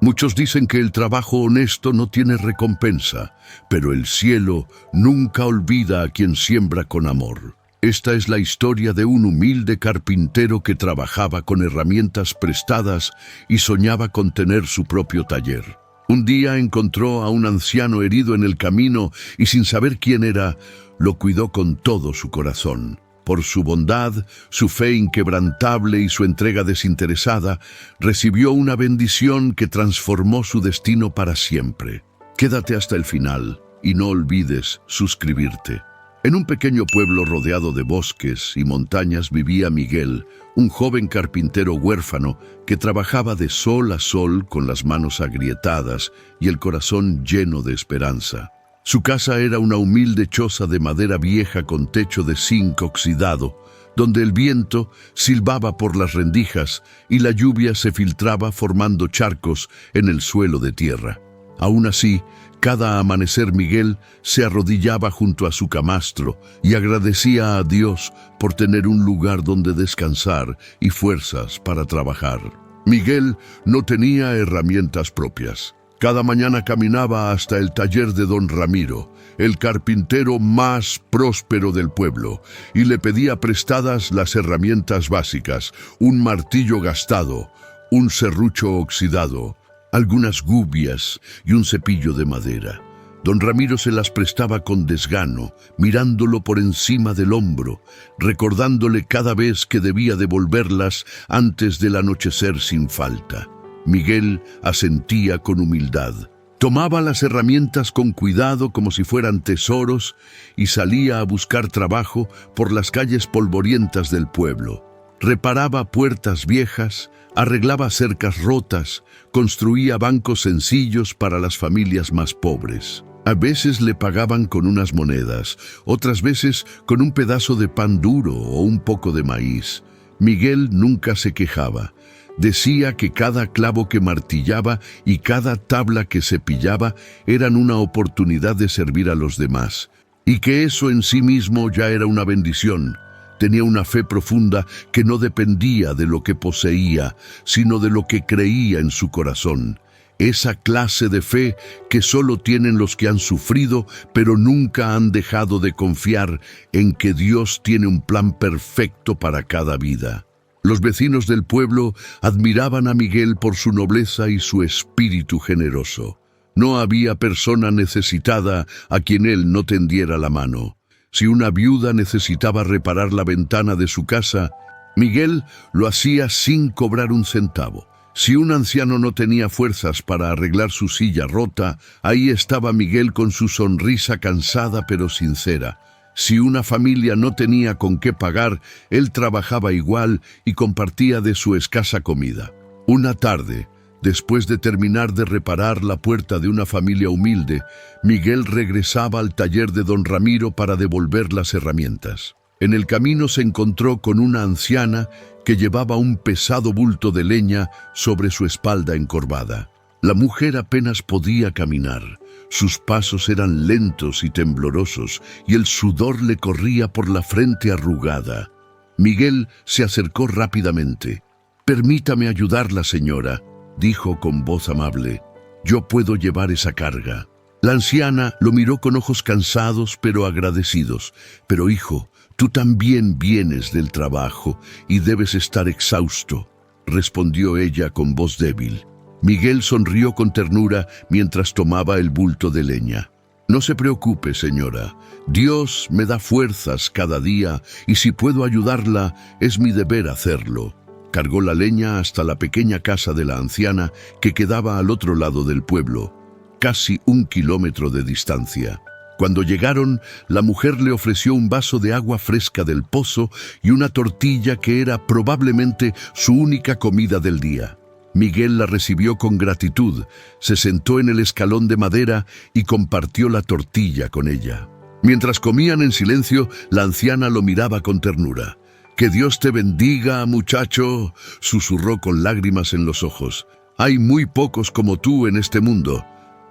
Muchos dicen que el trabajo honesto no tiene recompensa, pero el cielo nunca olvida a quien siembra con amor. Esta es la historia de un humilde carpintero que trabajaba con herramientas prestadas y soñaba con tener su propio taller. Un día encontró a un anciano herido en el camino y sin saber quién era, lo cuidó con todo su corazón. Por su bondad, su fe inquebrantable y su entrega desinteresada, recibió una bendición que transformó su destino para siempre. Quédate hasta el final y no olvides suscribirte. En un pequeño pueblo rodeado de bosques y montañas vivía Miguel, un joven carpintero huérfano que trabajaba de sol a sol con las manos agrietadas y el corazón lleno de esperanza. Su casa era una humilde choza de madera vieja con techo de zinc oxidado, donde el viento silbaba por las rendijas y la lluvia se filtraba formando charcos en el suelo de tierra. Aún así, cada amanecer Miguel se arrodillaba junto a su camastro y agradecía a Dios por tener un lugar donde descansar y fuerzas para trabajar. Miguel no tenía herramientas propias. Cada mañana caminaba hasta el taller de don Ramiro, el carpintero más próspero del pueblo, y le pedía prestadas las herramientas básicas, un martillo gastado, un serrucho oxidado, algunas gubias y un cepillo de madera. Don Ramiro se las prestaba con desgano, mirándolo por encima del hombro, recordándole cada vez que debía devolverlas antes del anochecer sin falta. Miguel asentía con humildad. Tomaba las herramientas con cuidado como si fueran tesoros y salía a buscar trabajo por las calles polvorientas del pueblo. Reparaba puertas viejas, arreglaba cercas rotas, construía bancos sencillos para las familias más pobres. A veces le pagaban con unas monedas, otras veces con un pedazo de pan duro o un poco de maíz. Miguel nunca se quejaba. Decía que cada clavo que martillaba y cada tabla que cepillaba eran una oportunidad de servir a los demás, y que eso en sí mismo ya era una bendición. Tenía una fe profunda que no dependía de lo que poseía, sino de lo que creía en su corazón. Esa clase de fe que solo tienen los que han sufrido, pero nunca han dejado de confiar en que Dios tiene un plan perfecto para cada vida. Los vecinos del pueblo admiraban a Miguel por su nobleza y su espíritu generoso. No había persona necesitada a quien él no tendiera la mano. Si una viuda necesitaba reparar la ventana de su casa, Miguel lo hacía sin cobrar un centavo. Si un anciano no tenía fuerzas para arreglar su silla rota, ahí estaba Miguel con su sonrisa cansada pero sincera. Si una familia no tenía con qué pagar, él trabajaba igual y compartía de su escasa comida. Una tarde, después de terminar de reparar la puerta de una familia humilde, Miguel regresaba al taller de don Ramiro para devolver las herramientas. En el camino se encontró con una anciana que llevaba un pesado bulto de leña sobre su espalda encorvada. La mujer apenas podía caminar. Sus pasos eran lentos y temblorosos, y el sudor le corría por la frente arrugada. Miguel se acercó rápidamente. «Permítame ayudarla, señora», dijo con voz amable. «Yo puedo llevar esa carga». La anciana lo miró con ojos cansados pero agradecidos. «Pero hijo, tú también vienes del trabajo y debes estar exhausto», respondió ella con voz débil. Miguel sonrió con ternura mientras tomaba el bulto de leña. «No se preocupe, señora. Dios me da fuerzas cada día y si puedo ayudarla, es mi deber hacerlo». Cargó la leña hasta la pequeña casa de la anciana que quedaba al otro lado del pueblo, casi 1 kilómetro de distancia. Cuando llegaron, la mujer le ofreció un vaso de agua fresca del pozo y una tortilla que era probablemente su única comida del día. Miguel la recibió con gratitud, se sentó en el escalón de madera y compartió la tortilla con ella. Mientras comían en silencio, la anciana lo miraba con ternura. «Que Dios te bendiga, muchacho», susurró con lágrimas en los ojos. «Hay muy pocos como tú en este mundo».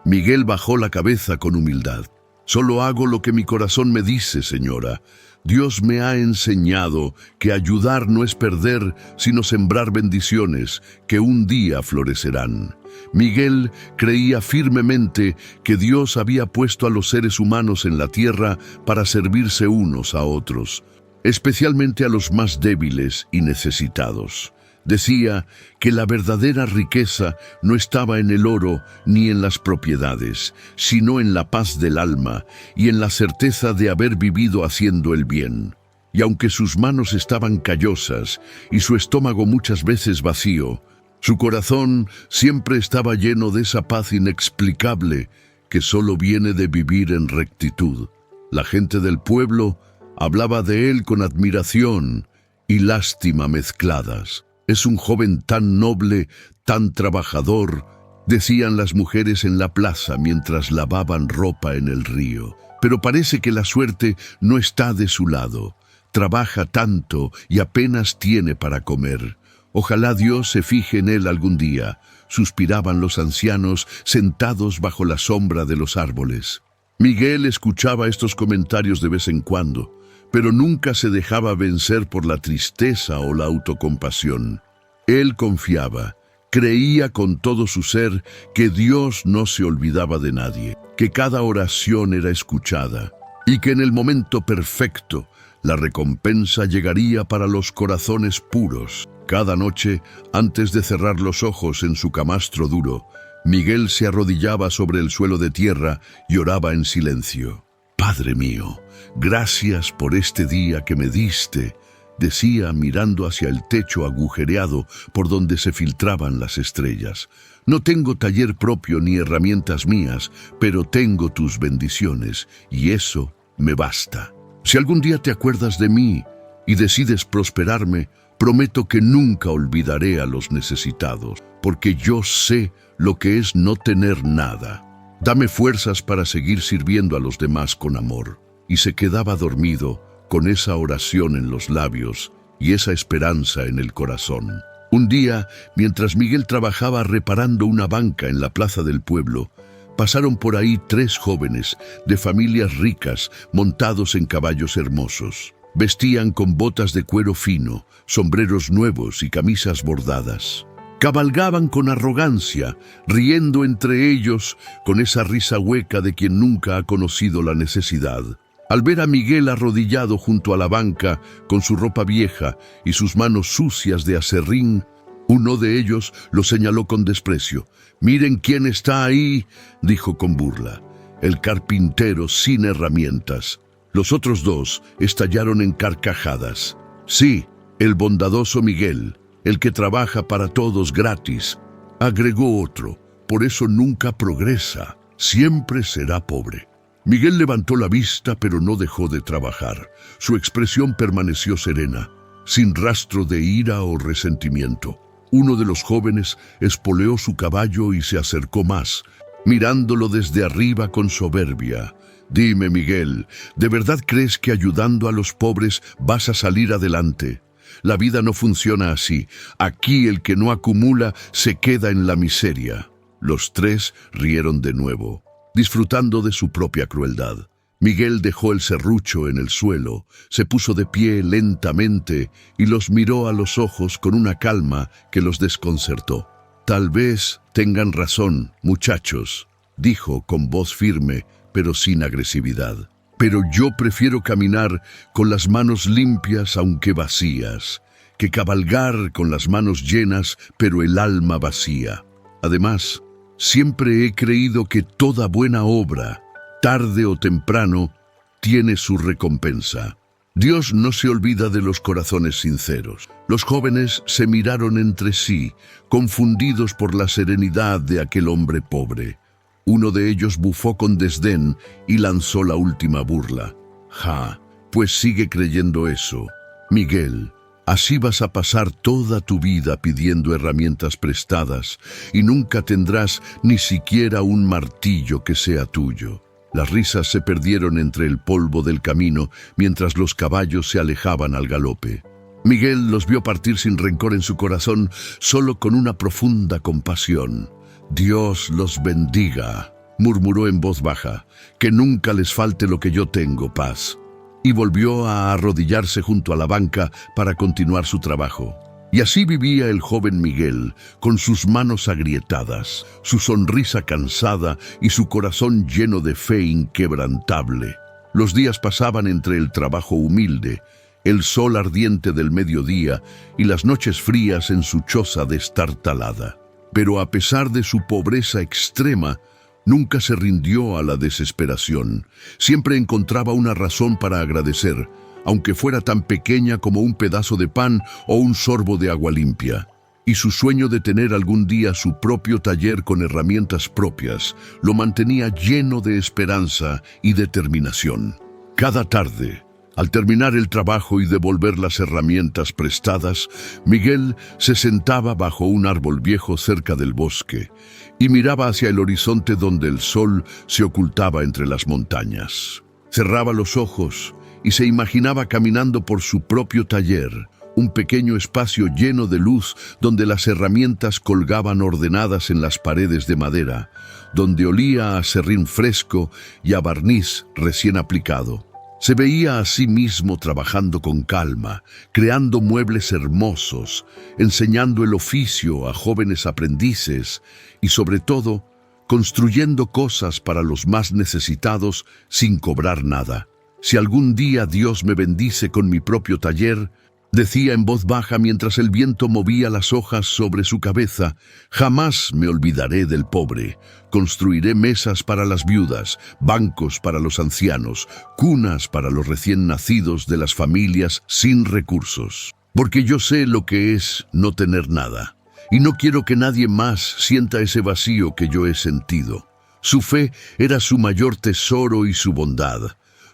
Miguel bajó la cabeza con humildad. Solo hago lo que mi corazón me dice, señora. Dios me ha enseñado que ayudar no es perder, sino sembrar bendiciones que un día florecerán. Miguel creía firmemente que Dios había puesto a los seres humanos en la tierra para servirse unos a otros, especialmente a los más débiles y necesitados. Decía que la verdadera riqueza no estaba en el oro ni en las propiedades, sino en la paz del alma y en la certeza de haber vivido haciendo el bien. Y aunque sus manos estaban callosas y su estómago muchas veces vacío, su corazón siempre estaba lleno de esa paz inexplicable que solo viene de vivir en rectitud. La gente del pueblo hablaba de él con admiración y lástima mezcladas. «Es un joven tan noble, tan trabajador», decían las mujeres en la plaza mientras lavaban ropa en el río. Pero parece que la suerte no está de su lado. Trabaja tanto y apenas tiene para comer. Ojalá Dios se fije en él algún día, suspiraban los ancianos sentados bajo la sombra de los árboles. Miguel escuchaba estos comentarios de vez en cuando, pero nunca se dejaba vencer por la tristeza o la autocompasión. Él confiaba, creía con todo su ser que Dios no se olvidaba de nadie, que cada oración era escuchada y que en el momento perfecto la recompensa llegaría para los corazones puros. Cada noche, antes de cerrar los ojos en su camastro duro, Miguel se arrodillaba sobre el suelo de tierra y oraba en silencio. «Padre mío, gracias por este día que me diste», decía mirando hacia el techo agujereado por donde se filtraban las estrellas. «No tengo taller propio ni herramientas mías, pero tengo tus bendiciones y eso me basta. Si algún día te acuerdas de mí y decides prosperarme, prometo que nunca olvidaré a los necesitados, porque yo sé lo que es no tener nada. Dame fuerzas para seguir sirviendo a los demás con amor». Y se quedaba dormido con esa oración en los labios y esa esperanza en el corazón. Un día, mientras Miguel trabajaba reparando una banca en la plaza del pueblo, pasaron por ahí 3 jóvenes de familias ricas montados en caballos hermosos. Vestían con botas de cuero fino, sombreros nuevos y camisas bordadas. Cabalgaban con arrogancia, riendo entre ellos con esa risa hueca de quien nunca ha conocido la necesidad. Al ver a Miguel arrodillado junto a la banca, con su ropa vieja y sus manos sucias de aserrín, uno de ellos lo señaló con desprecio. «Miren quién está ahí», dijo con burla. «El carpintero sin herramientas». Los otros 2 estallaron en carcajadas. «Sí, el bondadoso Miguel, el que trabaja para todos gratis», agregó otro. «Por eso nunca progresa, siempre será pobre». Miguel levantó la vista, pero no dejó de trabajar. Su expresión permaneció serena, sin rastro de ira o resentimiento. Uno de los jóvenes espoleó su caballo y se acercó más, mirándolo desde arriba con soberbia. «Dime, Miguel, ¿de verdad crees que ayudando a los pobres vas a salir adelante? La vida no funciona así. Aquí el que no acumula se queda en la miseria». Los 3 rieron de nuevo, disfrutando de su propia crueldad. Miguel dejó el serrucho en el suelo, se puso de pie lentamente y los miró a los ojos con una calma que los desconcertó. «Tal vez tengan razón, muchachos», dijo con voz firme, pero sin agresividad. «Pero yo prefiero caminar con las manos limpias aunque vacías, que cabalgar con las manos llenas pero el alma vacía. Además, siempre he creído que toda buena obra, tarde o temprano, tiene su recompensa. Dios no se olvida de los corazones sinceros». Los jóvenes se miraron entre sí, confundidos por la serenidad de aquel hombre pobre. Uno de ellos bufó con desdén y lanzó la última burla. «Ja, pues sigue creyendo eso. Miguel, así vas a pasar toda tu vida pidiendo herramientas prestadas y nunca tendrás ni siquiera un martillo que sea tuyo». Las risas se perdieron entre el polvo del camino mientras los caballos se alejaban al galope. Miguel los vio partir sin rencor en su corazón, solo con una profunda compasión. «Dios los bendiga», murmuró en voz baja, que nunca les falte lo que yo tengo, paz. Y volvió a arrodillarse junto a la banca para continuar su trabajo. Y así vivía el joven Miguel, con sus manos agrietadas, su sonrisa cansada y su corazón lleno de fe inquebrantable. Los días pasaban entre el trabajo humilde, el sol ardiente del mediodía y las noches frías en su choza destartalada. Pero a pesar de su pobreza extrema, nunca se rindió a la desesperación. Siempre encontraba una razón para agradecer, aunque fuera tan pequeña como un pedazo de pan o un sorbo de agua limpia. Y su sueño de tener algún día su propio taller con herramientas propias lo mantenía lleno de esperanza y determinación. Cada tarde, al terminar el trabajo y devolver las herramientas prestadas, Miguel se sentaba bajo un árbol viejo cerca del bosque y miraba hacia el horizonte donde el sol se ocultaba entre las montañas. Cerraba los ojos y se imaginaba caminando por su propio taller, un pequeño espacio lleno de luz donde las herramientas colgaban ordenadas en las paredes de madera, donde olía a serrín fresco y a barniz recién aplicado. Se veía a sí mismo trabajando con calma, creando muebles hermosos, enseñando el oficio a jóvenes aprendices y, sobre todo, construyendo cosas para los más necesitados sin cobrar nada. Si algún día Dios me bendice con mi propio taller, decía en voz baja mientras el viento movía las hojas sobre su cabeza, jamás me olvidaré del pobre. Construiré mesas para las viudas, bancos para los ancianos, cunas para los recién nacidos de las familias sin recursos. Porque yo sé lo que es no tener nada, y no quiero que nadie más sienta ese vacío que yo he sentido. Su fe era su mayor tesoro y su bondad,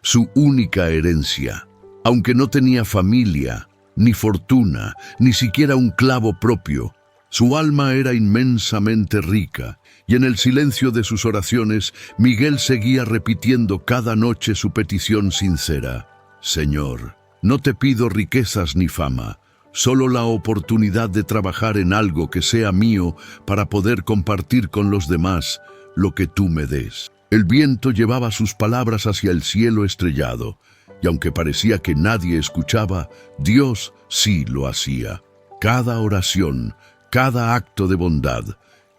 su única herencia. Aunque no tenía familia, ni fortuna, ni siquiera un clavo propio, su alma era inmensamente rica, y en el silencio de sus oraciones, Miguel seguía repitiendo cada noche su petición sincera: Señor, no te pido riquezas ni fama, solo la oportunidad de trabajar en algo que sea mío para poder compartir con los demás lo que tú me des. El viento llevaba sus palabras hacia el cielo estrellado, y aunque parecía que nadie escuchaba, Dios sí lo hacía. Cada oración, cada acto de bondad,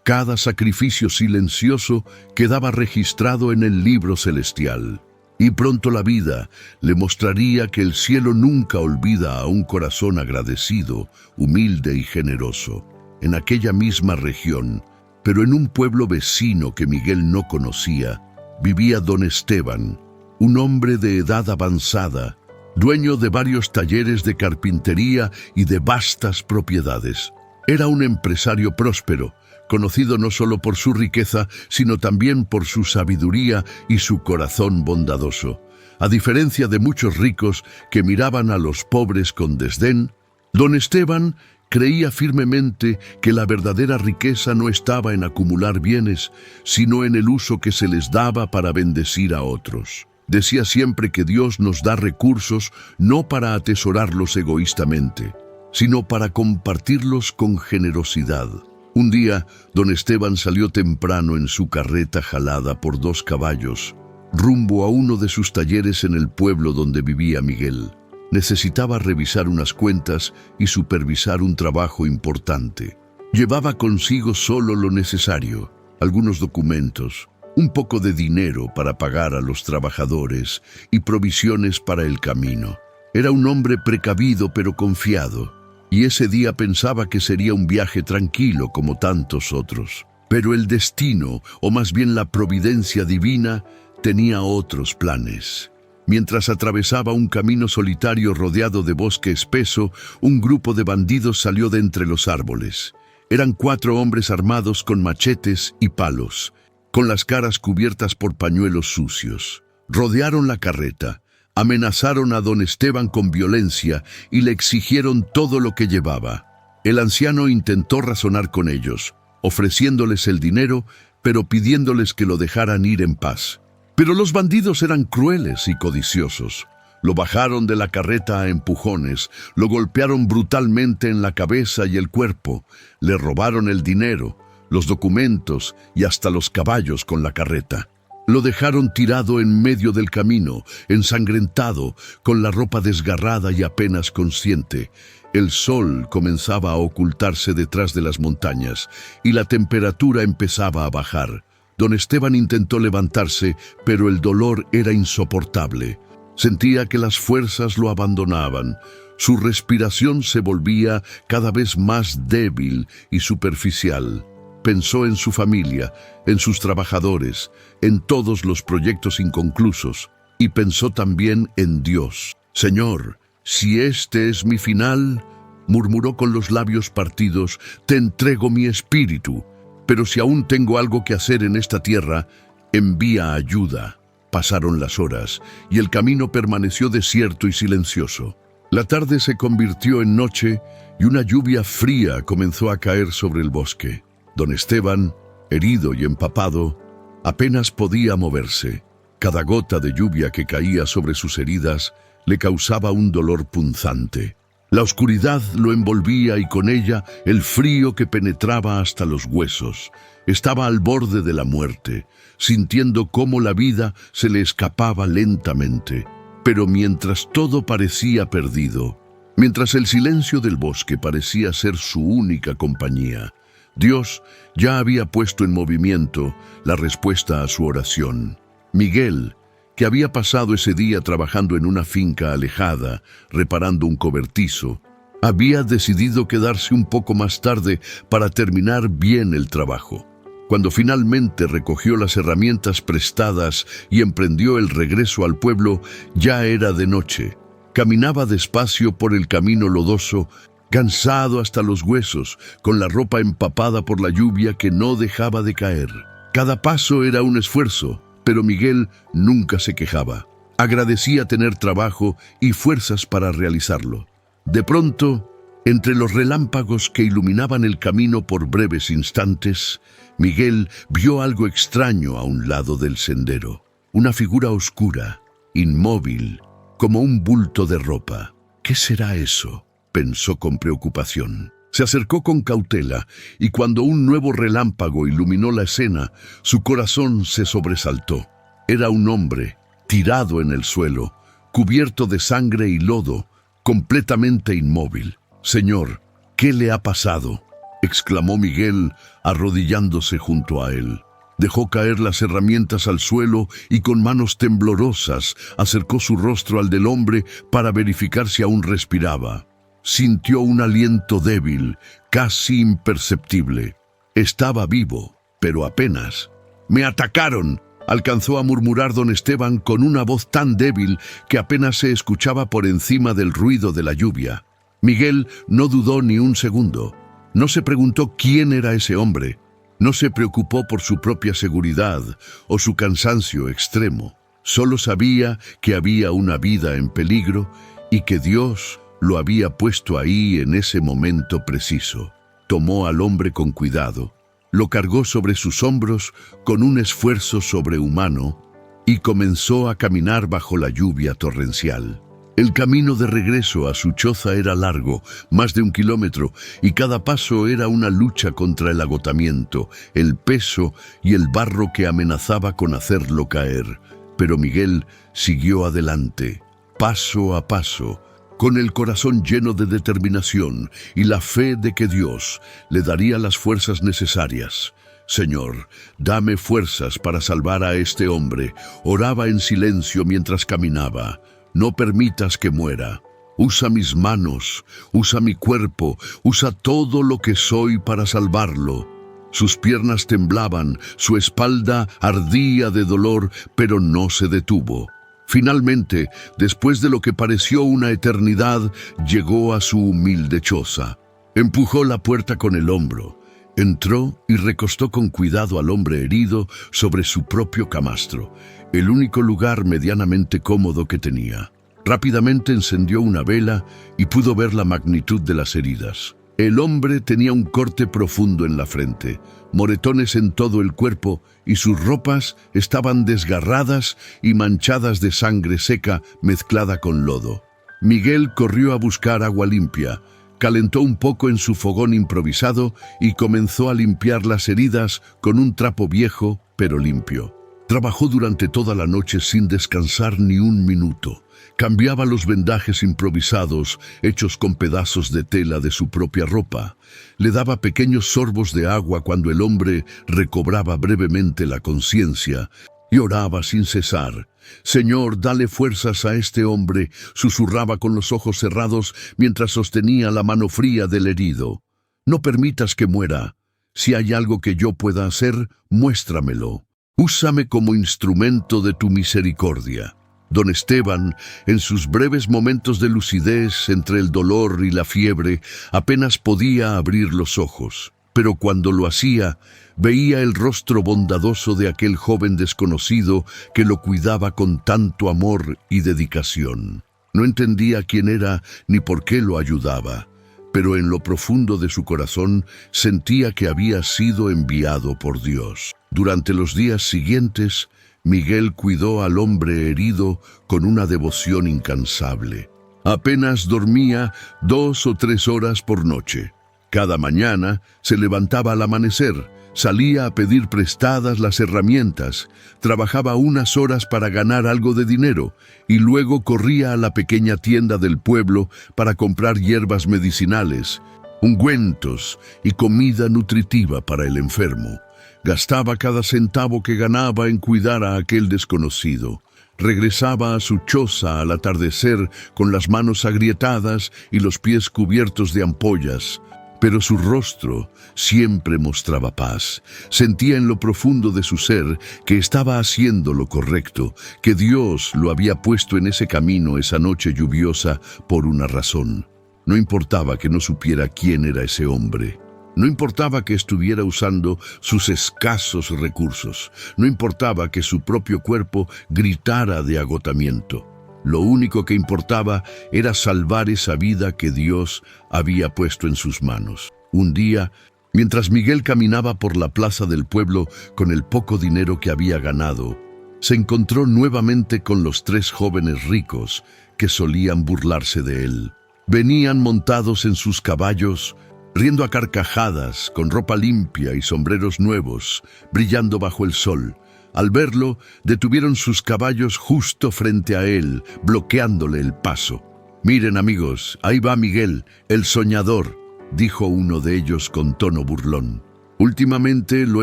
cada sacrificio silencioso quedaba registrado en el libro celestial. Y pronto la vida le mostraría que el cielo nunca olvida a un corazón agradecido, humilde y generoso. En aquella misma región, pero en un pueblo vecino que Miguel no conocía, vivía don Esteban, un hombre de edad avanzada, dueño de varios talleres de carpintería y de vastas propiedades. Era un empresario próspero, conocido no solo por su riqueza, sino también por su sabiduría y su corazón bondadoso. A diferencia de muchos ricos que miraban a los pobres con desdén, don Esteban creía firmemente que la verdadera riqueza no estaba en acumular bienes, sino en el uso que se les daba para bendecir a otros. Decía siempre que Dios nos da recursos no para atesorarlos egoístamente, sino para compartirlos con generosidad. Un día, don Esteban salió temprano en su carreta jalada por 2 caballos, rumbo a uno de sus talleres en el pueblo donde vivía Miguel. Necesitaba revisar unas cuentas y supervisar un trabajo importante. Llevaba consigo solo lo necesario, algunos documentos, un poco de dinero para pagar a los trabajadores y provisiones para el camino. Era un hombre precavido pero confiado, y ese día pensaba que sería un viaje tranquilo como tantos otros. Pero el destino, o más bien la providencia divina, tenía otros planes. Mientras atravesaba un camino solitario rodeado de bosque espeso, un grupo de bandidos salió de entre los árboles. Eran 4 hombres armados con machetes y palos, con las caras cubiertas por pañuelos sucios. Rodearon la carreta, amenazaron a don Esteban con violencia y le exigieron todo lo que llevaba. El anciano intentó razonar con ellos, ofreciéndoles el dinero, pero pidiéndoles que lo dejaran ir en paz. Pero los bandidos eran crueles y codiciosos. Lo bajaron de la carreta a empujones, lo golpearon brutalmente en la cabeza y el cuerpo, le robaron el dinero, los documentos y hasta los caballos con la carreta. Lo dejaron tirado en medio del camino, ensangrentado, con la ropa desgarrada y apenas consciente. El sol comenzaba a ocultarse detrás de las montañas y la temperatura empezaba a bajar. Don Esteban intentó levantarse, pero el dolor era insoportable. Sentía que las fuerzas lo abandonaban. Su respiración se volvía cada vez más débil y superficial. Pensó en su familia, en sus trabajadores, en todos los proyectos inconclusos, y pensó también en Dios. «Señor, si este es mi final», murmuró con los labios partidos, «te entrego mi espíritu, pero si aún tengo algo que hacer en esta tierra, envía ayuda». Pasaron las horas, y el camino permaneció desierto y silencioso. La tarde se convirtió en noche, y una lluvia fría comenzó a caer sobre el bosque. Don Esteban, herido y empapado, apenas podía moverse. Cada gota de lluvia que caía sobre sus heridas le causaba un dolor punzante. La oscuridad lo envolvía y con ella el frío que penetraba hasta los huesos. Estaba al borde de la muerte, sintiendo cómo la vida se le escapaba lentamente. Pero mientras todo parecía perdido, mientras el silencio del bosque parecía ser su única compañía, Dios ya había puesto en movimiento la respuesta a su oración. Miguel, que había pasado ese día trabajando en una finca alejada, reparando un cobertizo, había decidido quedarse un poco más tarde para terminar bien el trabajo. Cuando finalmente recogió las herramientas prestadas y emprendió el regreso al pueblo, ya era de noche. Caminaba despacio por el camino lodoso, cansado hasta los huesos, con la ropa empapada por la lluvia que no dejaba de caer. Cada paso era un esfuerzo, pero Miguel nunca se quejaba. Agradecía tener trabajo y fuerzas para realizarlo. De pronto, entre los relámpagos que iluminaban el camino por breves instantes, Miguel vio algo extraño a un lado del sendero. Una figura oscura, inmóvil, como un bulto de ropa. «¿Qué será eso?», pensó con preocupación. Se acercó con cautela y cuando un nuevo relámpago iluminó la escena, su corazón se sobresaltó. Era un hombre, tirado en el suelo, cubierto de sangre y lodo, completamente inmóvil. «Señor, ¿qué le ha pasado?», exclamó Miguel, arrodillándose junto a él. Dejó caer las herramientas al suelo y con manos temblorosas acercó su rostro al del hombre para verificar si aún respiraba. Sintió un aliento débil, casi imperceptible. Estaba vivo, pero apenas. «¡Me atacaron!», alcanzó a murmurar don Esteban con una voz tan débil que apenas se escuchaba por encima del ruido de la lluvia. Miguel no dudó ni un segundo. No se preguntó quién era ese hombre. No se preocupó por su propia seguridad o su cansancio extremo. Solo sabía que había una vida en peligro y que Dios lo había puesto ahí en ese momento preciso. Tomó al hombre con cuidado, lo cargó sobre sus hombros con un esfuerzo sobrehumano y comenzó a caminar bajo la lluvia torrencial. El camino de regreso a su choza era largo, más de 1 kilómetro, y cada paso era una lucha contra el agotamiento, el peso y el barro que amenazaba con hacerlo caer. Pero Miguel siguió adelante, paso a paso, con el corazón lleno de determinación y la fe de que Dios le daría las fuerzas necesarias. «Señor, dame fuerzas para salvar a este hombre», oraba en silencio mientras caminaba. «No permitas que muera. Usa mis manos, usa mi cuerpo, usa todo lo que soy para salvarlo». Sus piernas temblaban, su espalda ardía de dolor, pero no se detuvo. Finalmente, después de lo que pareció una eternidad, llegó a su humilde choza. Empujó la puerta con el hombro, entró y recostó con cuidado al hombre herido sobre su propio camastro, el único lugar medianamente cómodo que tenía. Rápidamente encendió una vela y pudo ver la magnitud de las heridas. El hombre tenía un corte profundo en la frente, moretones en todo el cuerpo y sus ropas estaban desgarradas y manchadas de sangre seca mezclada con lodo. Miguel corrió a buscar agua limpia, Calentó un poco en su fogón improvisado y comenzó a limpiar las heridas con un trapo viejo pero limpio. Trabajó durante toda la noche sin descansar ni un minuto. Cambiaba los vendajes improvisados, hechos con pedazos de tela de su propia ropa. Le daba pequeños sorbos de agua cuando el hombre recobraba brevemente la conciencia y oraba sin cesar. «Señor, dale fuerzas a este hombre», susurraba con los ojos cerrados mientras sostenía la mano fría del herido. «No permitas que muera. Si hay algo que yo pueda hacer, muéstramelo. Úsame como instrumento de tu misericordia». Don Esteban, en sus breves momentos de lucidez entre el dolor y la fiebre, apenas podía abrir los ojos. Pero cuando lo hacía, veía el rostro bondadoso de aquel joven desconocido que lo cuidaba con tanto amor y dedicación. No entendía quién era ni por qué lo ayudaba, pero en lo profundo de su corazón sentía que había sido enviado por Dios. Durante los días siguientes, Miguel cuidó al hombre herido con una devoción incansable. Apenas dormía 2 o 3 horas por noche. Cada mañana se levantaba al amanecer, salía a pedir prestadas las herramientas, trabajaba unas horas para ganar algo de dinero y luego corría a la pequeña tienda del pueblo para comprar hierbas medicinales, ungüentos y comida nutritiva para el enfermo. Gastaba cada centavo que ganaba en cuidar a aquel desconocido. Regresaba a su choza al atardecer con las manos agrietadas y los pies cubiertos de ampollas, pero su rostro siempre mostraba paz. Sentía en lo profundo de su ser que estaba haciendo lo correcto, que Dios lo había puesto en ese camino esa noche lluviosa por una razón. No importaba que no supiera quién era ese hombre. No importaba que estuviera usando sus escasos recursos. No importaba que su propio cuerpo gritara de agotamiento. Lo único que importaba era salvar esa vida que Dios había puesto en sus manos. Un día, mientras Miguel caminaba por la plaza del pueblo con el poco dinero que había ganado, se encontró nuevamente con los 3 jóvenes ricos que solían burlarse de él. Venían montados en sus caballos, riendo a carcajadas, con ropa limpia y sombreros nuevos, brillando bajo el sol. Al verlo, detuvieron sus caballos justo frente a él, bloqueándole el paso. «Miren, amigos, ahí va Miguel, el soñador», dijo uno de ellos con tono burlón. «Últimamente lo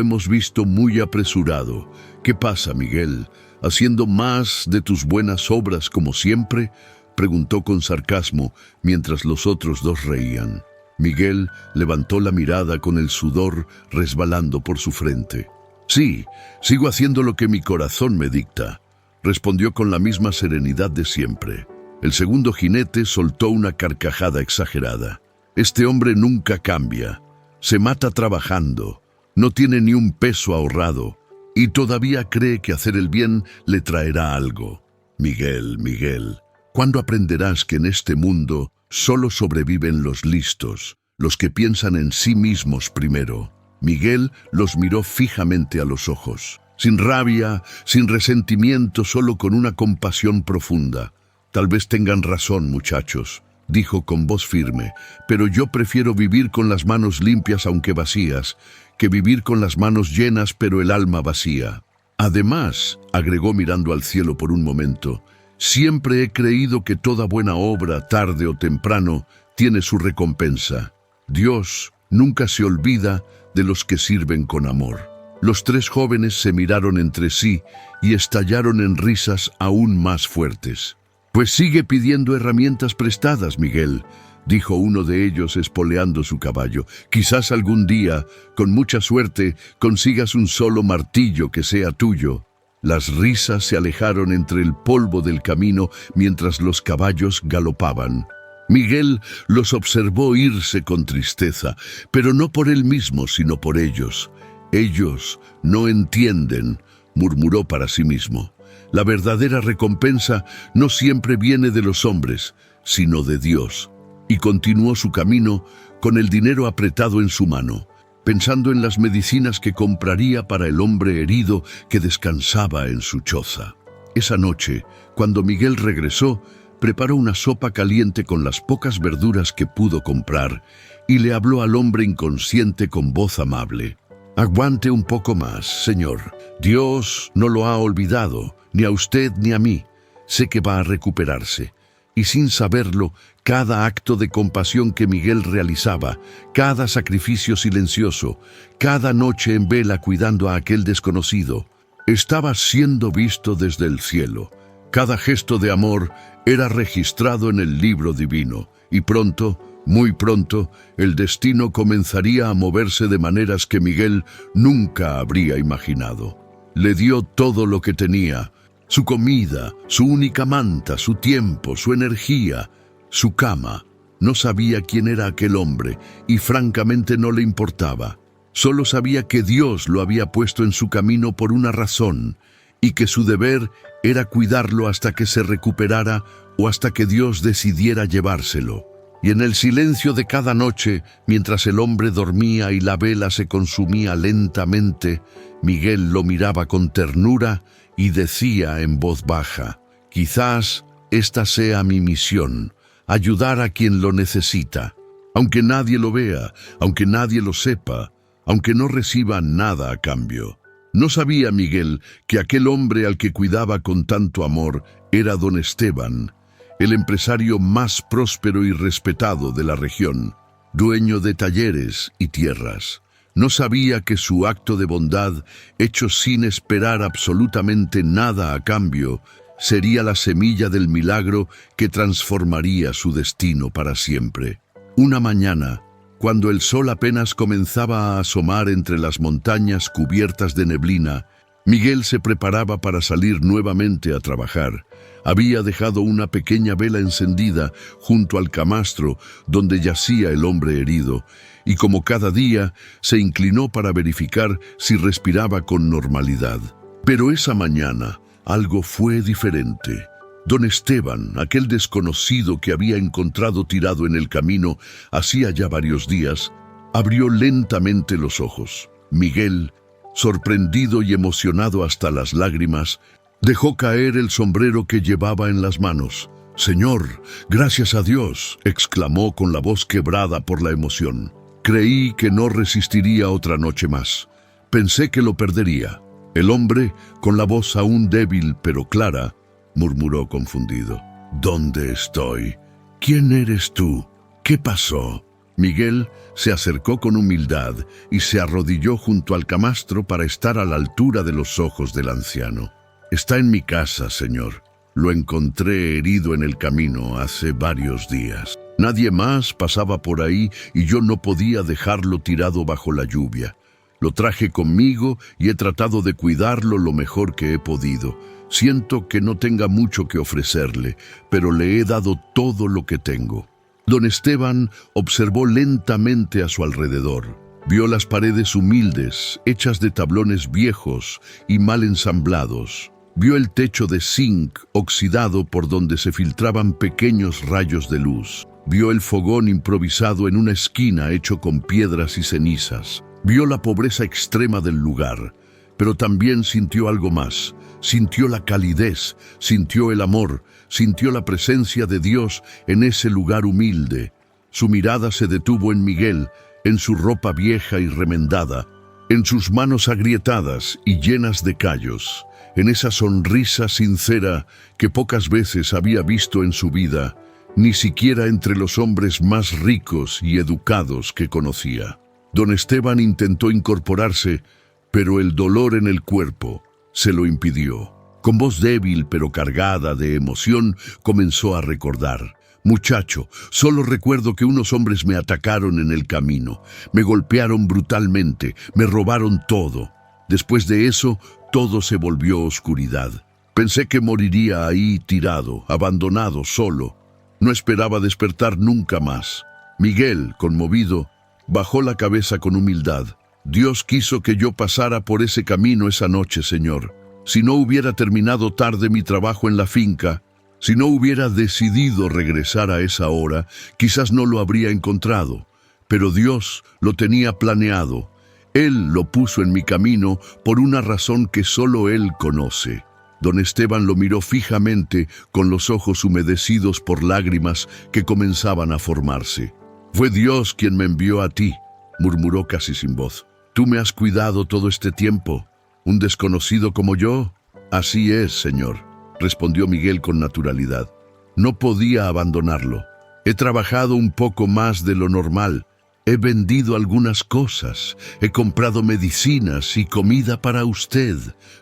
hemos visto muy apresurado. ¿Qué pasa, Miguel? ¿Haciendo más de tus buenas obras como siempre?», preguntó con sarcasmo, mientras los otros 2 reían. Miguel levantó la mirada con el sudor resbalando por su frente. «Sí, sigo haciendo lo que mi corazón me dicta», respondió con la misma serenidad de siempre. El segundo jinete soltó una carcajada exagerada. «Este hombre nunca cambia. Se mata trabajando. No tiene ni un peso ahorrado. Y todavía cree que hacer el bien le traerá algo. Miguel, Miguel, ¿cuándo aprenderás que en este mundo solo sobreviven los listos, los que piensan en sí mismos primero?» Miguel los miró fijamente a los ojos, sin rabia, sin resentimiento, solo con una compasión profunda. «Tal vez tengan razón, muchachos», dijo con voz firme, «pero yo prefiero vivir con las manos limpias aunque vacías, que vivir con las manos llenas pero el alma vacía. Además», agregó mirando al cielo por un momento, «siempre he creído que toda buena obra, tarde o temprano, tiene su recompensa. Dios nunca se olvida de los que sirven con amor». Los 3 jóvenes se miraron entre sí y estallaron en risas aún más fuertes. «Pues sigue pidiendo herramientas prestadas, Miguel», dijo uno de ellos espoleando su caballo. «Quizás algún día, con mucha suerte, consigas un solo martillo que sea tuyo». Las risas se alejaron entre el polvo del camino mientras los caballos galopaban. Miguel los observó irse con tristeza, pero no por él mismo, sino por ellos. «Ellos no entienden», murmuró para sí mismo. «La verdadera recompensa no siempre viene de los hombres, sino de Dios». Y continuó su camino con el dinero apretado en su mano, pensando en las medicinas que compraría para el hombre herido que descansaba en su choza. Esa noche, cuando Miguel regresó, preparó una sopa caliente con las pocas verduras que pudo comprar y le habló al hombre inconsciente con voz amable. «Aguante un poco más, señor. Dios no lo ha olvidado, ni a usted ni a mí. Sé que va a recuperarse». Y sin saberlo, cada acto de compasión que Miguel realizaba, cada sacrificio silencioso, cada noche en vela cuidando a aquel desconocido, estaba siendo visto desde el cielo. Cada gesto de amor era registrado en el libro divino, y pronto, muy pronto, el destino comenzaría a moverse de maneras que Miguel nunca habría imaginado. Le dio todo lo que tenía: su comida, su única manta, su tiempo, su energía, su cama. No sabía quién era aquel hombre y francamente no le importaba. Solo sabía que Dios lo había puesto en su camino por una razón y que su deber era cuidarlo hasta que se recuperara o hasta que Dios decidiera llevárselo. Y en el silencio de cada noche, mientras el hombre dormía y la vela se consumía lentamente, Miguel lo miraba con ternura y decía en voz baja: «Quizás esta sea mi misión, ayudar a quien lo necesita, aunque nadie lo vea, aunque nadie lo sepa, aunque no reciba nada a cambio». No sabía Miguel que aquel hombre al que cuidaba con tanto amor era don Esteban, el empresario más próspero y respetado de la región, dueño de talleres y tierras. No sabía que su acto de bondad, hecho sin esperar absolutamente nada a cambio, sería la semilla del milagro que transformaría su destino para siempre. Una mañana, cuando el sol apenas comenzaba a asomar entre las montañas cubiertas de neblina, Miguel se preparaba para salir nuevamente a trabajar. Había dejado una pequeña vela encendida junto al camastro donde yacía el hombre herido, y como cada día, se inclinó para verificar si respiraba con normalidad. Pero esa mañana, algo fue diferente. Don Esteban, aquel desconocido que había encontrado tirado en el camino hacía ya varios días, abrió lentamente los ojos. Miguel, sorprendido y emocionado hasta las lágrimas, dejó caer el sombrero que llevaba en las manos. «Señor, gracias a Dios», exclamó con la voz quebrada por la emoción. «Creí que no resistiría otra noche más. Pensé que lo perdería». El hombre, con la voz aún débil pero clara, murmuró confundido: «¿Dónde estoy? ¿Quién eres tú? ¿Qué pasó?». Miguel se acercó con humildad y se arrodilló junto al camastro para estar a la altura de los ojos del anciano. «Está en mi casa, señor. Lo encontré herido en el camino hace varios días. Nadie más pasaba por ahí y yo no podía dejarlo tirado bajo la lluvia. Lo traje conmigo y he tratado de cuidarlo lo mejor que he podido. Siento que no tenga mucho que ofrecerle, pero le he dado todo lo que tengo». Don Esteban observó lentamente a su alrededor. Vio las paredes humildes, hechas de tablones viejos y mal ensamblados. Vio el techo de zinc oxidado por donde se filtraban pequeños rayos de luz. Vio el fogón improvisado en una esquina hecho con piedras y cenizas. Vio la pobreza extrema del lugar, pero también sintió algo más. Sintió la calidez, sintió el amor, sintió la presencia de Dios en ese lugar humilde. Su mirada se detuvo en Miguel, en su ropa vieja y remendada, en sus manos agrietadas y llenas de callos, en esa sonrisa sincera que pocas veces había visto en su vida, ni siquiera entre los hombres más ricos y educados que conocía. Don Esteban intentó incorporarse, pero el dolor en el cuerpo se lo impidió. Con voz débil pero cargada de emoción, comenzó a recordar: «Muchacho, solo recuerdo que unos hombres me atacaron en el camino, me golpearon brutalmente, me robaron todo. Después de eso, todo se volvió oscuridad. Pensé que moriría ahí tirado, abandonado, solo. No esperaba despertar nunca más». Miguel, conmovido, bajó la cabeza con humildad. «Dios quiso que yo pasara por ese camino esa noche, Señor. Si no hubiera terminado tarde mi trabajo en la finca, si no hubiera decidido regresar a esa hora, quizás no lo habría encontrado. Pero Dios lo tenía planeado. Él lo puso en mi camino por una razón que solo Él conoce. Don Esteban lo miró fijamente con los ojos humedecidos por lágrimas que comenzaban a formarse. «Fue Dios quien me envió a ti», murmuró casi sin voz. «Tú me has cuidado todo este tiempo. ¿Un desconocido como yo?» «Así es, señor», respondió Miguel con naturalidad. «No podía abandonarlo. He trabajado un poco más de lo normal. He vendido algunas cosas, he comprado medicinas y comida para usted.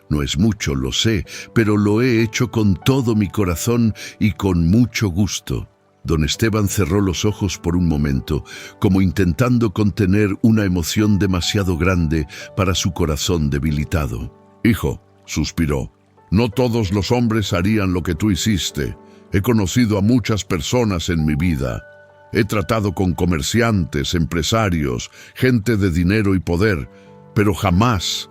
No es mucho, lo sé, pero lo he hecho con todo mi corazón y con mucho gusto». Don Esteban cerró los ojos por un momento, como intentando contener una emoción demasiado grande para su corazón debilitado. «Hijo», suspiró, «no todos los hombres harían lo que tú hiciste. He conocido a muchas personas en mi vida. He tratado con comerciantes, empresarios, gente de dinero y poder, pero jamás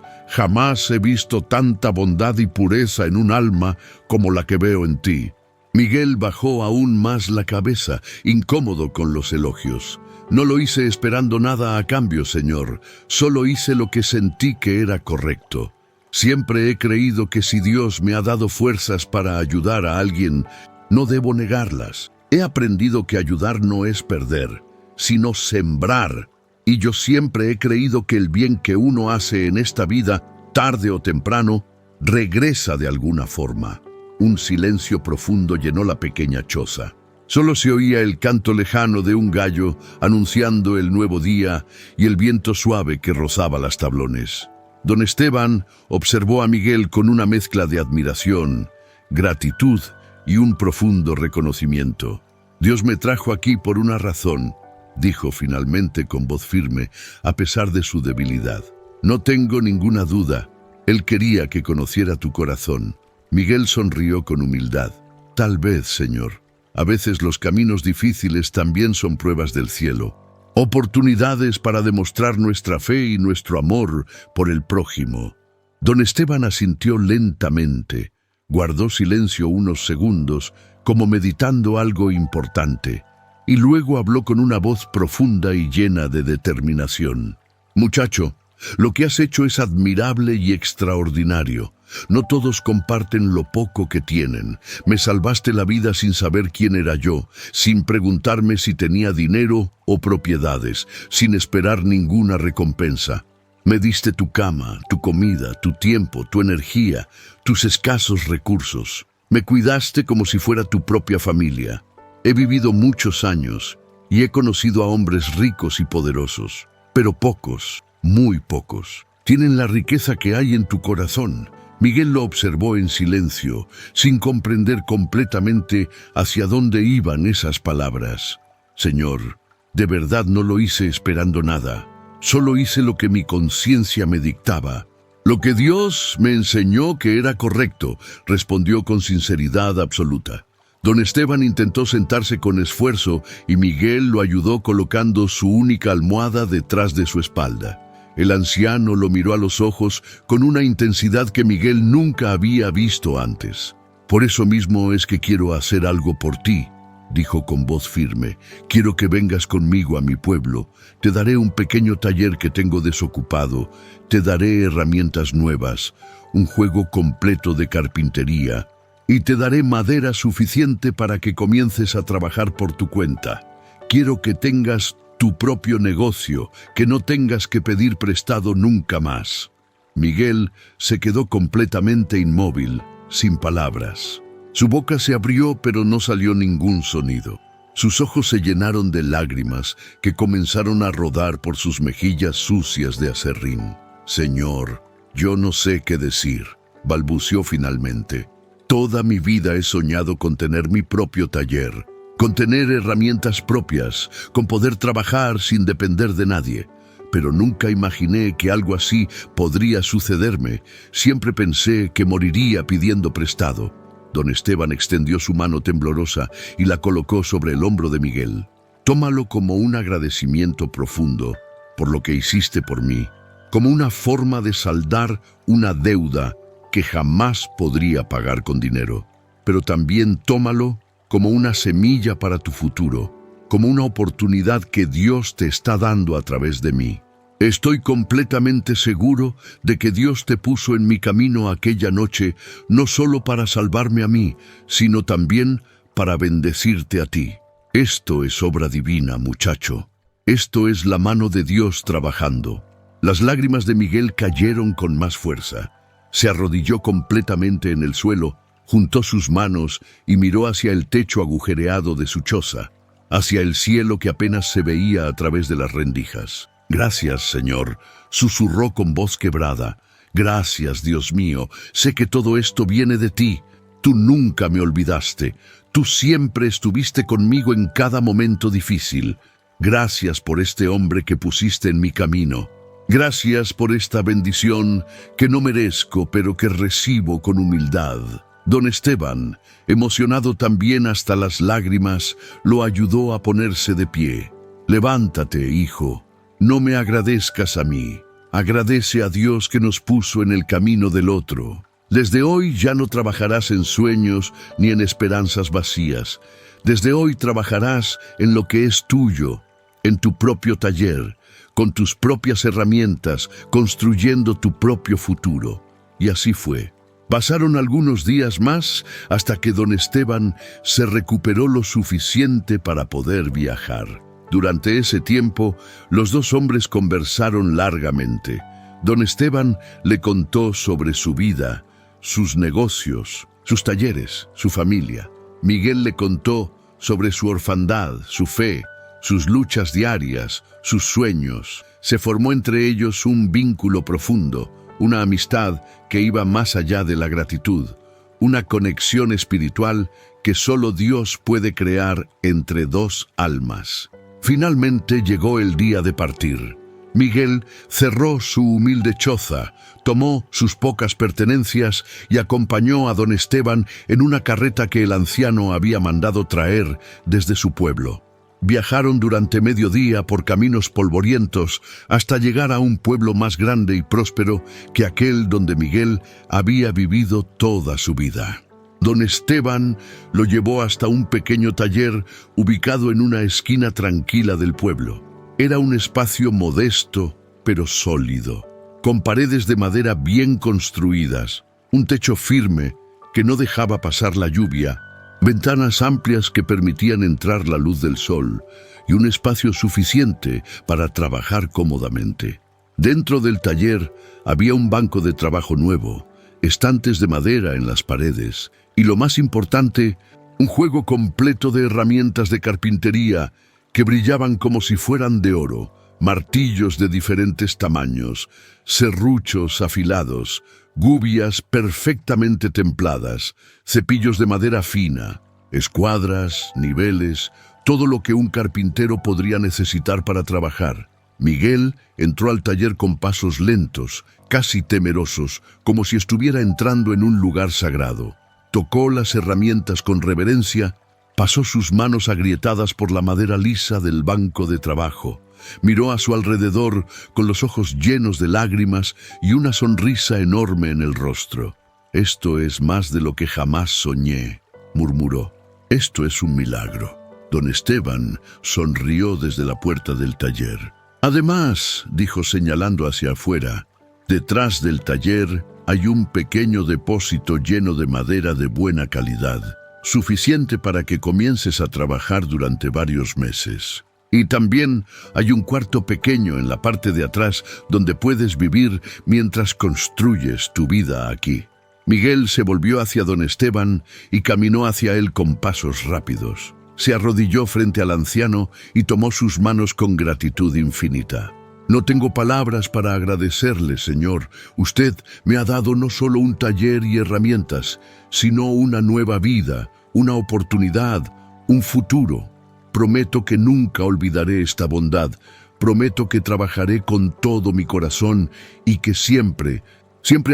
he visto tanta bondad y pureza en un alma como la que veo en ti». Miguel bajó aún más la cabeza, incómodo con los elogios. «No lo hice esperando nada a cambio, señor. Solo hice lo que sentí que era correcto. Siempre he creído que si Dios me ha dado fuerzas para ayudar a alguien, no debo negarlas. He aprendido que ayudar no es perder, sino sembrar. Y yo siempre he creído que el bien que uno hace en esta vida, tarde o temprano, regresa de alguna forma». Un silencio profundo llenó la pequeña choza. Solo se oía el canto lejano de un gallo anunciando el nuevo día y el viento suave que rozaba las tablones. Don Esteban observó a Miguel con una mezcla de admiración, gratitud y un profundo reconocimiento. «Dios me trajo aquí por una razón», dijo finalmente con voz firme, a pesar de su debilidad. «No tengo ninguna duda. Él quería que conociera tu corazón». Miguel sonrió con humildad. «Tal vez, señor. A veces los caminos difíciles también son pruebas del cielo, oportunidades para demostrar nuestra fe y nuestro amor por el prójimo». Don Esteban asintió lentamente. Guardó silencio unos segundos, como meditando algo importante, y luego habló con una voz profunda y llena de determinación. «Muchacho, lo que has hecho es admirable y extraordinario. No todos comparten lo poco que tienen. Me salvaste la vida sin saber quién era yo, sin preguntarme si tenía dinero o propiedades, sin esperar ninguna recompensa. Me diste tu cama, tu comida, tu tiempo, tu energía, tus escasos recursos. Me cuidaste como si fuera tu propia familia. He vivido muchos años y he conocido a hombres ricos y poderosos, pero pocos, muy pocos, tienen la riqueza que hay en tu corazón». Miguel lo observó en silencio, sin comprender completamente hacia dónde iban esas palabras. «Señor, de verdad no lo hice esperando nada. Solo hice lo que mi conciencia me dictaba. Lo que Dios me enseñó que era correcto», respondió con sinceridad absoluta. Don Esteban intentó sentarse con esfuerzo y Miguel lo ayudó colocando su única almohada detrás de su espalda. El anciano lo miró a los ojos con una intensidad que Miguel nunca había visto antes. «Por eso mismo es que quiero hacer algo por ti», dijo con voz firme. «Quiero que vengas conmigo a mi pueblo. Te daré un pequeño taller que tengo desocupado. Te daré herramientas nuevas, un juego completo de carpintería, y te daré madera suficiente para que comiences a trabajar por tu cuenta. Quiero que tengas tu propio negocio, que no tengas que pedir prestado nunca más». Miguel se quedó completamente inmóvil, sin palabras. Su boca se abrió, pero no salió ningún sonido. Sus ojos se llenaron de lágrimas que comenzaron a rodar por sus mejillas sucias de aserrín. «Señor, yo no sé qué decir», balbuceó finalmente. «Toda mi vida he soñado con tener mi propio taller, con tener herramientas propias, con poder trabajar sin depender de nadie. Pero nunca imaginé que algo así podría sucederme. Siempre pensé que moriría pidiendo prestado». Don Esteban extendió su mano temblorosa y la colocó sobre el hombro de Miguel. «Tómalo como un agradecimiento profundo por lo que hiciste por mí, como una forma de saldar una deuda que jamás podría pagar con dinero. Pero también tómalo como una semilla para tu futuro, como una oportunidad que Dios te está dando a través de mí. Estoy completamente seguro de que Dios te puso en mi camino aquella noche, no solo para salvarme a mí, sino también para bendecirte a ti. Esto es obra divina, muchacho. Esto es la mano de Dios trabajando. Las lágrimas de Miguel cayeron con más fuerza. Se arrodilló completamente en el suelo, juntó sus manos y miró hacia el techo agujereado de su choza, hacia el cielo que apenas se veía a través de las rendijas. «Gracias, Señor», susurró con voz quebrada. «Gracias, Dios mío, sé que todo esto viene de ti. Tú nunca me olvidaste. Tú siempre estuviste conmigo en cada momento difícil. Gracias por este hombre que pusiste en mi camino. Gracias por esta bendición que no merezco, pero que recibo con humildad». Don Esteban, emocionado también hasta las lágrimas, lo ayudó a ponerse de pie. «Levántate, hijo. No me agradezcas a mí. Agradece a Dios que nos puso en el camino del otro. Desde hoy ya no trabajarás en sueños ni en esperanzas vacías. Desde hoy trabajarás en lo que es tuyo, en tu propio taller, con tus propias herramientas, construyendo tu propio futuro». Y así fue. Pasaron algunos días más hasta que don Esteban se recuperó lo suficiente para poder viajar. Durante ese tiempo, los dos hombres conversaron largamente. Don Esteban le contó sobre su vida, sus negocios, sus talleres, su familia. Miguel le contó sobre su orfandad, su fe, sus luchas diarias, sus sueños. Se formó entre ellos un vínculo profundo, una amistad que iba más allá de la gratitud, una conexión espiritual que solo Dios puede crear entre dos almas. Finalmente llegó el día de partir. Miguel cerró su humilde choza, tomó sus pocas pertenencias y acompañó a don Esteban en una carreta que el anciano había mandado traer desde su pueblo. Viajaron durante mediodía por caminos polvorientos hasta llegar a un pueblo más grande y próspero que aquel donde Miguel había vivido toda su vida. Don Esteban lo llevó hasta un pequeño taller ubicado en una esquina tranquila del pueblo. Era un espacio modesto, pero sólido, con paredes de madera bien construidas, un techo firme que no dejaba pasar la lluvia, ventanas amplias que permitían entrar la luz del sol y un espacio suficiente para trabajar cómodamente. Dentro del taller había un banco de trabajo nuevo, estantes de madera en las paredes y, lo más importante, un juego completo de herramientas de carpintería que brillaban como si fueran de oro, martillos de diferentes tamaños, serruchos afilados, gubias perfectamente templadas, cepillos de madera fina, escuadras, niveles, todo lo que un carpintero podría necesitar para trabajar. Miguel entró al taller con pasos lentos, casi temerosos, como si estuviera entrando en un lugar sagrado. Tocó las herramientas con reverencia, pasó sus manos agrietadas por la madera lisa del banco de trabajo. Miró a su alrededor con los ojos llenos de lágrimas y una sonrisa enorme en el rostro. «Esto es más de lo que jamás soñé», murmuró. «Esto es un milagro». Don Esteban sonrió desde la puerta del taller. «Además», dijo señalando hacia afuera, «detrás del taller hay un pequeño depósito lleno de madera de buena calidad, suficiente para que comiences a trabajar durante varios meses. Y también hay un cuarto pequeño en la parte de atrás donde puedes vivir mientras construyes tu vida aquí». Miguel se volvió hacia don Esteban y caminó hacia él con pasos rápidos. Se arrodilló frente al anciano y tomó sus manos con gratitud infinita. «No tengo palabras para agradecerle, Señor. Usted me ha dado no solo un taller y herramientas, sino una nueva vida, una oportunidad, un futuro. Prometo que nunca olvidaré esta bondad. Prometo que trabajaré con todo mi corazón y que siempre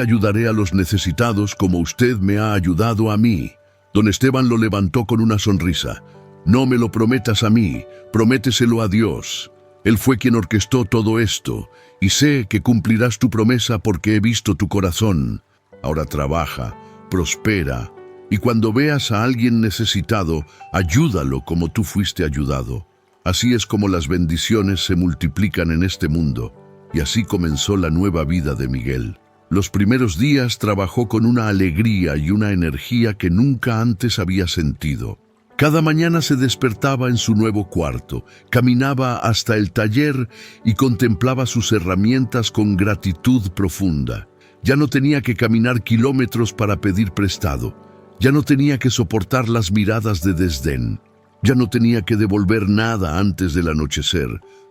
ayudaré a los necesitados como usted me ha ayudado a mí». Don Esteban lo levantó con una sonrisa. «No me lo prometas a mí, prométeselo a Dios. Él fue quien orquestó todo esto, y sé que cumplirás tu promesa porque he visto tu corazón. Ahora trabaja, prospera, y cuando veas a alguien necesitado, ayúdalo como tú fuiste ayudado. Así es como las bendiciones se multiplican en este mundo. Y así comenzó la nueva vida de Miguel. Los primeros días trabajó con una alegría y una energía que nunca antes había sentido. Cada mañana se despertaba en su nuevo cuarto, caminaba hasta el taller y contemplaba sus herramientas con gratitud profunda. Ya no tenía que caminar kilómetros para pedir prestado. Ya no tenía que soportar las miradas de desdén. Ya no tenía que devolver nada antes del anochecer.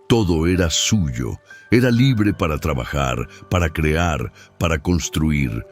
Todo era suyo. Era libre para trabajar, para crear, para construir.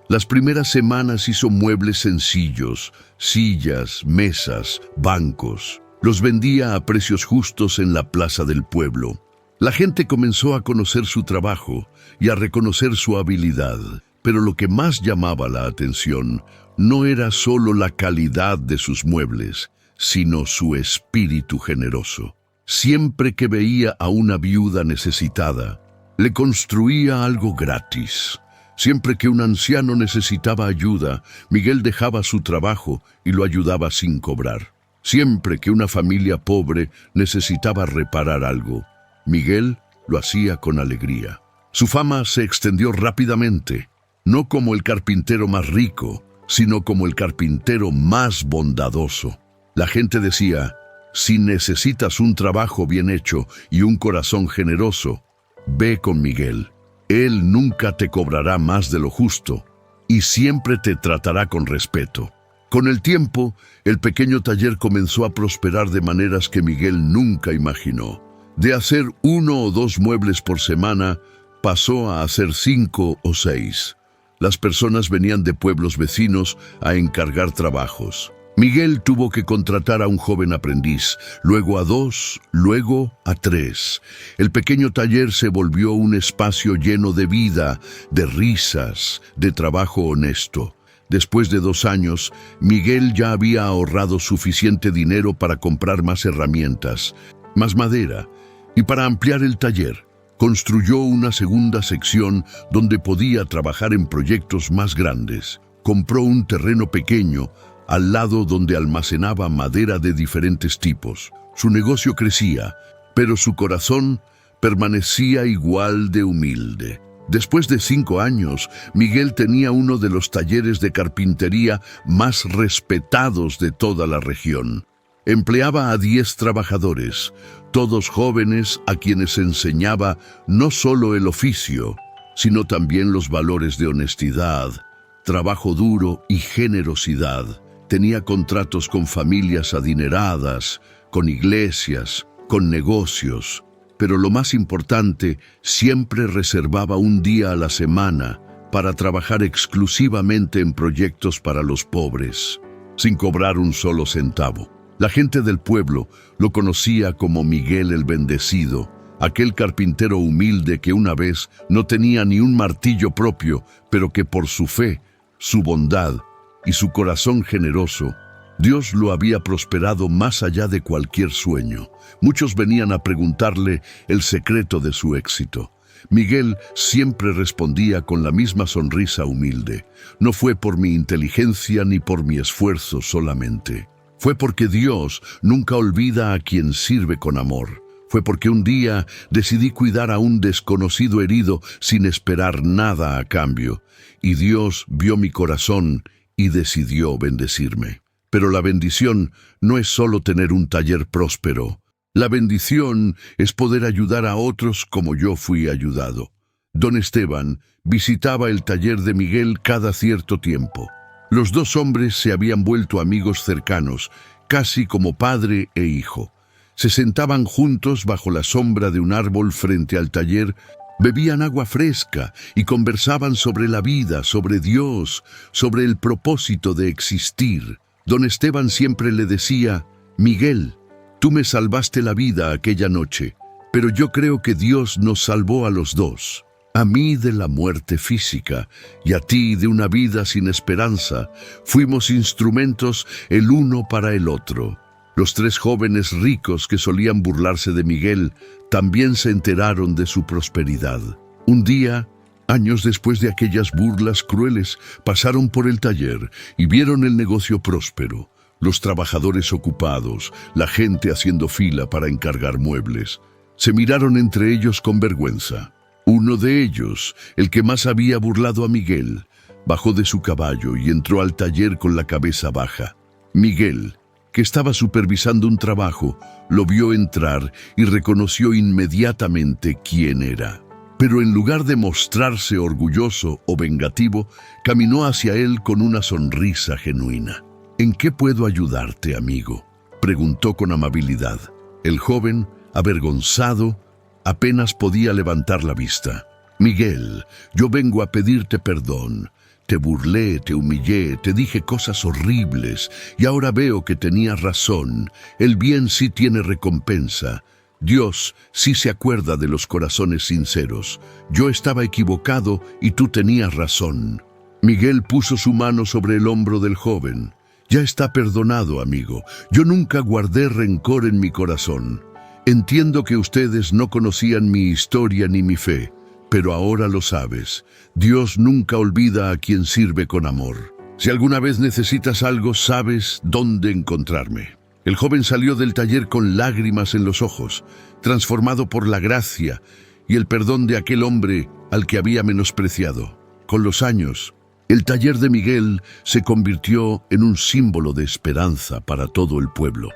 Las primeras semanas hizo muebles sencillos, sillas, mesas, bancos. Los vendía a precios justos en la plaza del pueblo. La gente comenzó a conocer su trabajo y a reconocer su habilidad. Pero lo que más llamaba la atención no era solo la calidad de sus muebles, sino su espíritu generoso. Siempre que veía a una viuda necesitada, le construía algo gratis. Siempre que un anciano necesitaba ayuda, Miguel dejaba su trabajo y lo ayudaba sin cobrar. Siempre que una familia pobre necesitaba reparar algo, Miguel lo hacía con alegría. Su fama se extendió rápidamente, no como el carpintero más rico, sino como el carpintero más bondadoso. La gente decía: si necesitas un trabajo bien hecho y un corazón generoso, ve con Miguel. Él nunca te cobrará más de lo justo y siempre te tratará con respeto. Con el tiempo, el pequeño taller comenzó a prosperar de maneras que Miguel nunca imaginó. De hacer 1 o 2 muebles por semana, pasó a hacer 5 o 6. Las personas venían de pueblos vecinos a encargar trabajos. Miguel tuvo que contratar a un joven aprendiz, luego a 2, luego a 3. El pequeño taller se volvió un espacio lleno de vida, de risas, de trabajo honesto. Después de 2 años, Miguel ya había ahorrado suficiente dinero para comprar más herramientas, más madera, y para ampliar el taller. Construyó una segunda sección donde podía trabajar en proyectos más grandes. Compró un terreno pequeño al lado donde almacenaba madera de diferentes tipos. Su negocio crecía, pero su corazón permanecía igual de humilde. Después de 5 años, Miguel tenía uno de los talleres de carpintería más respetados de toda la región. Empleaba a 10 trabajadores, todos jóvenes a quienes enseñaba no solo el oficio, sino también los valores de honestidad, trabajo duro y generosidad. Tenía contratos con familias adineradas, con iglesias, con negocios, pero lo más importante, siempre reservaba un día a la semana para trabajar exclusivamente en proyectos para los pobres, sin cobrar un solo centavo. La gente del pueblo lo conocía como Miguel el Bendecido, aquel carpintero humilde que una vez no tenía ni un martillo propio, pero que por su fe, su bondad y su corazón generoso, Dios lo había prosperado más allá de cualquier sueño. Muchos venían a preguntarle el secreto de su éxito. Miguel siempre respondía con la misma sonrisa humilde: no fue por mi inteligencia ni por mi esfuerzo solamente. Fue porque Dios nunca olvida a quien sirve con amor. Fue porque un día decidí cuidar a un desconocido herido sin esperar nada a cambio. Y Dios vio mi corazón y decidió bendecirme. Pero la bendición no es solo tener un taller próspero. La bendición es poder ayudar a otros como yo fui ayudado. Don Esteban visitaba el taller de Miguel cada cierto tiempo. Los 2 hombres se habían vuelto amigos cercanos, casi como padre e hijo. Se sentaban juntos bajo la sombra de un árbol frente al taller, bebían agua fresca y conversaban sobre la vida, sobre Dios, sobre el propósito de existir. Don Esteban siempre le decía: Miguel, tú me salvaste la vida aquella noche, pero yo creo que Dios nos salvó a los 2. A mí de la muerte física y a ti de una vida sin esperanza. Fuimos instrumentos el uno para el otro. Los 3 jóvenes ricos que solían burlarse de Miguel también se enteraron de su prosperidad. Un día, años después de aquellas burlas crueles, pasaron por el taller y vieron el negocio próspero. Los trabajadores ocupados, la gente haciendo fila para encargar muebles. Se miraron entre ellos con vergüenza. Uno de ellos, el que más había burlado a Miguel, bajó de su caballo y entró al taller con la cabeza baja. Miguel, que estaba supervisando un trabajo, lo vio entrar y reconoció inmediatamente quién era. Pero en lugar de mostrarse orgulloso o vengativo, caminó hacia él con una sonrisa genuina. «¿En qué puedo ayudarte, amigo?», preguntó con amabilidad. El joven, avergonzado, apenas podía levantar la vista. «Miguel, yo vengo a pedirte perdón. Te burlé, te humillé, te dije cosas horribles y ahora veo que tenías razón. El bien sí tiene recompensa. Dios sí se acuerda de los corazones sinceros. Yo estaba equivocado y tú tenías razón». Miguel puso su mano sobre el hombro del joven. «Ya está perdonado, amigo. Yo nunca guardé rencor en mi corazón. Entiendo que ustedes no conocían mi historia ni mi fe, pero ahora lo sabes. Dios nunca olvida a quien sirve con amor. Si alguna vez necesitas algo, sabes dónde encontrarme». El joven salió del taller con lágrimas en los ojos, transformado por la gracia y el perdón de aquel hombre al que había menospreciado. Con los años, el taller de Miguel se convirtió en un símbolo de esperanza para todo el pueblo.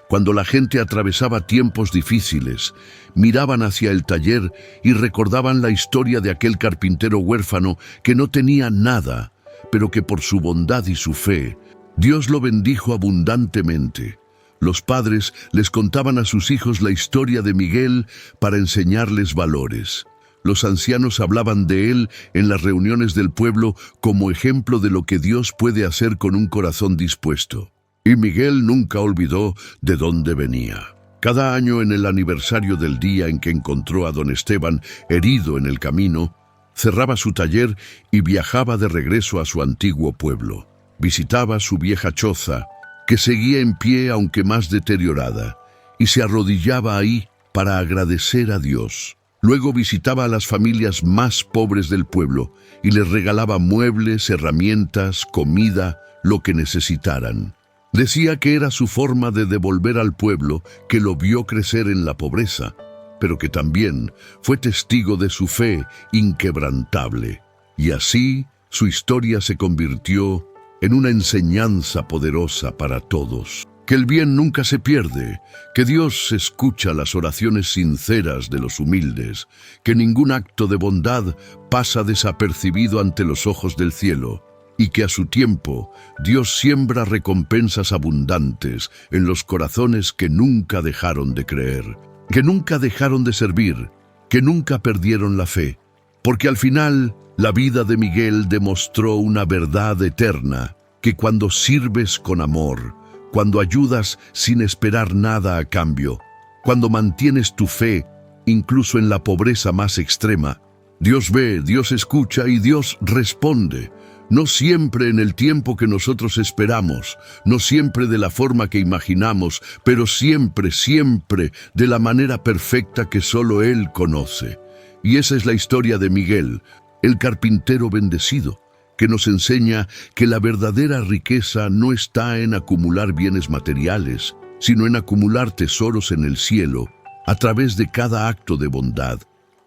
Cuando la gente atravesaba tiempos difíciles, miraban hacia el taller y recordaban la historia de aquel carpintero huérfano que no tenía nada, pero que por su bondad y su fe, Dios lo bendijo abundantemente. Los padres les contaban a sus hijos la historia de Miguel para enseñarles valores. Los ancianos hablaban de él en las reuniones del pueblo como ejemplo de lo que Dios puede hacer con un corazón dispuesto. Y Miguel nunca olvidó de dónde venía. Cada año, en el aniversario del día en que encontró a don Esteban herido en el camino, cerraba su taller y viajaba de regreso a su antiguo pueblo. Visitaba su vieja choza, que seguía en pie aunque más deteriorada, y se arrodillaba ahí para agradecer a Dios. Luego visitaba a las familias más pobres del pueblo y les regalaba muebles, herramientas, comida, lo que necesitaran. Decía que era su forma de devolver al pueblo que lo vio crecer en la pobreza, pero que también fue testigo de su fe inquebrantable. Y así su historia se convirtió en una enseñanza poderosa para todos. Que el bien nunca se pierde, que Dios escucha las oraciones sinceras de los humildes, que ningún acto de bondad pasa desapercibido ante los ojos del cielo, y que a su tiempo Dios siembra recompensas abundantes en los corazones que nunca dejaron de creer, que nunca dejaron de servir, que nunca perdieron la fe, porque al final la vida de Miguel demostró una verdad eterna, que cuando sirves con amor, cuando ayudas sin esperar nada a cambio, cuando mantienes tu fe, incluso en la pobreza más extrema, Dios ve, Dios escucha y Dios responde. No siempre en el tiempo que nosotros esperamos, no siempre de la forma que imaginamos, pero siempre, siempre de la manera perfecta que solo Él conoce. Y esa es la historia de Miguel, el carpintero bendecido, que nos enseña que la verdadera riqueza no está en acumular bienes materiales, sino en acumular tesoros en el cielo, a través de cada acto de bondad,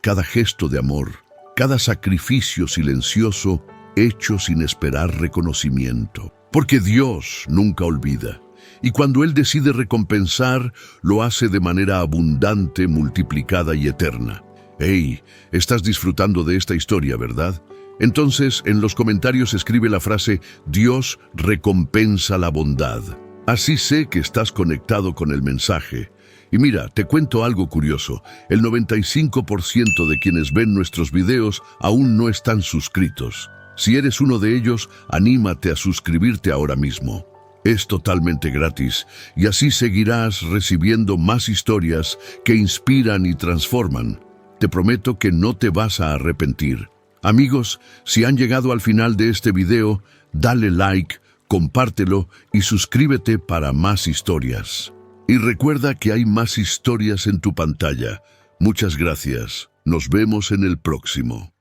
cada gesto de amor, cada sacrificio silencioso hecho sin esperar reconocimiento. Porque Dios nunca olvida, y cuando Él decide recompensar, lo hace de manera abundante, multiplicada y eterna. Hey, estás disfrutando de esta historia, ¿verdad? Entonces, en los comentarios escribe la frase «Dios recompensa la bondad». Así sé que estás conectado con el mensaje. Y mira, te cuento algo curioso. El 95% de quienes ven nuestros videos aún no están suscritos. Si eres uno de ellos, anímate a suscribirte ahora mismo. Es totalmente gratis y así seguirás recibiendo más historias que inspiran y transforman. Te prometo que no te vas a arrepentir. Amigos, si han llegado al final de este video, dale like, compártelo y suscríbete para más historias. Y recuerda que hay más historias en tu pantalla. Muchas gracias. Nos vemos en el próximo.